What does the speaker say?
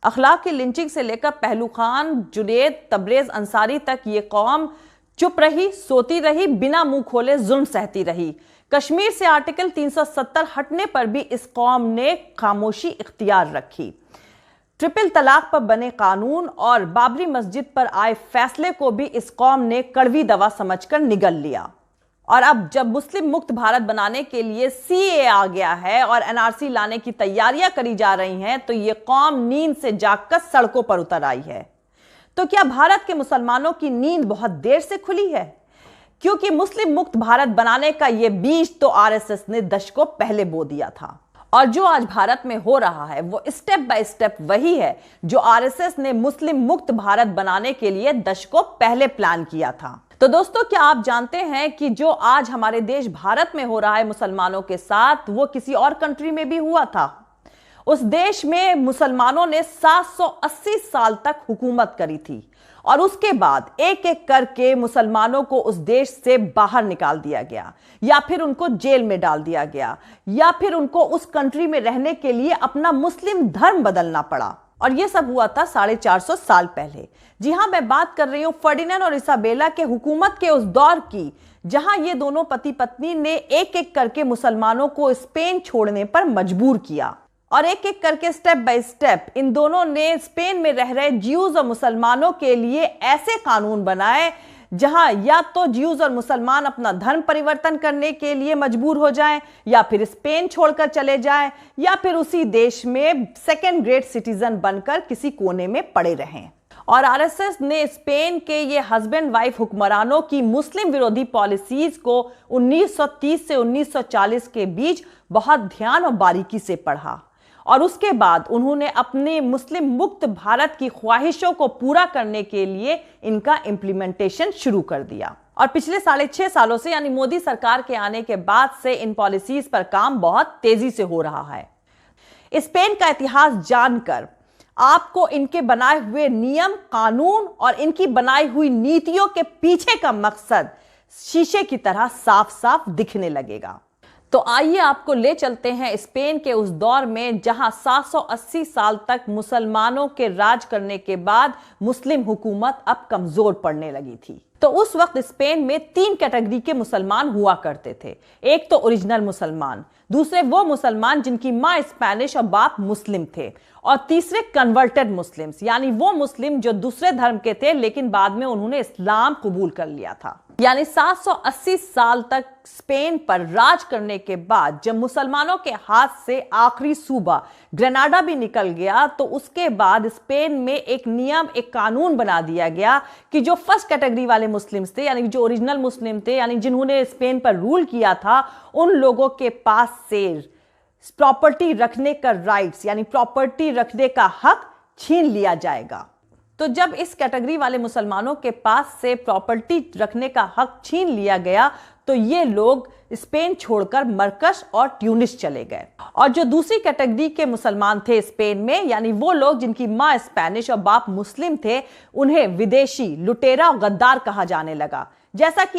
अखलाक की लिंचिंग से लेकर पहलू खान, जुनैद, तबरेज अंसारी तक ये कौम चुप रही, सोती रही, बिना मुंह खोले जुल्म सहती रही। कश्मीर से आर्टिकल 370 हटने पर भी इस कौम ने खामोशी इख्तियार रखी। ट्रिपल तलाक पर बने कानून और बाबरी मस्जिद पर आए फैसले को भी इस कौम ने कड़वी दवा समझकर निगल लिया। और अब जब मुस्लिम मुक्त भारत बनाने के लिए सीए आ गया है और एनआरसी लाने की तैयारियां करी जा रही हैं, तो ये कौम नींद से जागकर सड़कों पर उतर आई है। तो क्या भारत के मुसलमानों की नींद बहुत देर से खुली है? क्योंकि मुस्लिम मुक्त भारत बनाने का यह बीज तो आरएसएस ने दशकों पहले बो दिया था। और जो आज भारत में हो रहा है वो स्टेप बाय स्टेप वही है जो आरएसएस ने मुस्लिम मुक्त भारत बनाने के लिए दशकों पहले प्लान किया था। तो दोस्तों, क्या आप जानते हैं कि जो आज हमारे देश भारत में हो रहा है मुसलमानों के साथ, वो किसी और कंट्री में भी हुआ था। उस देश में मुसलमानों ने 780 साल तक हुकूमत करी थी और उसके बाद एक एक करके मुसलमानों को उस देश से बाहर निकाल दिया गया, या फिर उनको जेल में डाल दिया गया, या फिर उनको उस कंट्री में रहने के लिए अपना मुस्लिम धर्म बदलना पड़ा। और यह सब हुआ था 450 साल पहले। जी हां, मैं बात कर रही हूं फर्डिनेंड और इसाबेला के हुकूमत के उस दौर की, जहां ये दोनों पति पत्नी ने एक एक करके मुसलमानों को स्पेन छोड़ने पर मजबूर किया। और एक एक करके स्टेप बाय स्टेप इन दोनों ने स्पेन में रह रहे ज्यूज और मुसलमानों के लिए ऐसे कानून बनाए जहां या तो ज्यूज और मुसलमान अपना धर्म परिवर्तन करने के लिए मजबूर हो जाएं, या फिर स्पेन छोड़कर चले जाएं, या फिर उसी देश में सेकेंड ग्रेड सिटीजन बनकर किसी कोने में पड़े रहें। और आरएसएस ने स्पेन के ये हस्बैंड वाइफ हुक्मरानों की मुस्लिम विरोधी पॉलिसीज को 1930 से 1940 के बीच बहुत ध्यान और बारीकी से पढ़ा और उसके बाद उन्होंने अपने मुस्लिम मुक्त भारत की ख्वाहिशों को पूरा करने के लिए इनका इंप्लीमेंटेशन शुरू कर दिया। और पिछले 6.5 सालों से, यानी मोदी सरकार के आने के बाद से, इन पॉलिसीज पर काम बहुत तेजी से हो रहा है। स्पेन का इतिहास जानकर आपको इनके बनाए हुए नियम, कानून और इनकी बनाई हुई नीतियों के पीछे का मकसद शीशे की तरह साफ साफ दिखने लगेगा। तो आइए आपको ले चलते हैं स्पेन के उस दौर में जहां 780 साल तक मुसलमानों के राज करने के बाद मुस्लिम हुकूमत अब कमजोर पड़ने लगी थी। तो उस वक्त स्पेन में 3 कैटेगरी के मुसलमान हुआ करते थे। एक तो ओरिजिनल मुसलमान, दूसरे वो मुसलमान जिनकी माँ स्पेनिश और बाप मुस्लिम थे, और तीसरे कन्वर्टेड मुस्लिम्स, यानी वो मुस्लिम जो दूसरे धर्म के थे लेकिन बाद में उन्होंने इस्लाम कबूल कर लिया था। यानी 780 साल तक स्पेन पर राज करने के बाद जब मुसलमानों के हाथ से आखिरी सूबा ग्रेनाडा भी निकल गया, तो उसके बाद स्पेन में एक नियम, एक कानून बना दिया गया कि जो फर्स्ट कैटेगरी वाले मुस्लिम्स थे, यानी जो ओरिजिनल मुस्लिम थे, यानी जिन्होंने स्पेन पर रूल किया था, उन लोगों के पास से प्रॉपर्टी रखने का राइट्स, यानी प्रॉपर्टी रखने का हक छीन लिया जाएगा। तो जब इस कैटेगरी वाले मुसलमानों के पास से प्रॉपर्टी रखने का हक छीन लिया गया, तो ये लोग स्पेन छोड़कर मरकश और ट्यूनिस चले गए। और जो दूसरी कैटेगरी के मुसलमान थे स्पेन में, यानी वो लोग जिनकी माँ स्पेनिश और बाप मुस्लिम थे, उन्हें विदेशी, लुटेरा और गद्दार कहा जाने लगा। जैसा कि